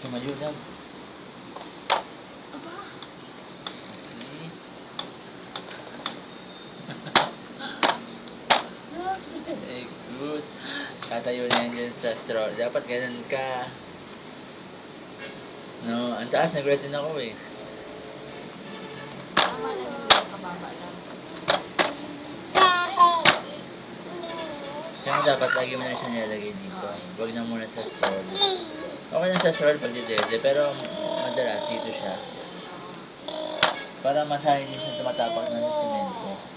Tumayo lang. Aba, Kasi, eh, good. Tatayo na yan dyan sa straw. Dapat ganun ka. No, ang taas, nagulat din ako eh. tama na yung kababa lang. Kaya dapat lagi mo na rin siya nilalagay dito. Huwag na muna sa straw. Okay lang sa straw pag didede, pero madalas dito siya. Para masanay din siya tumatapak na sa semento.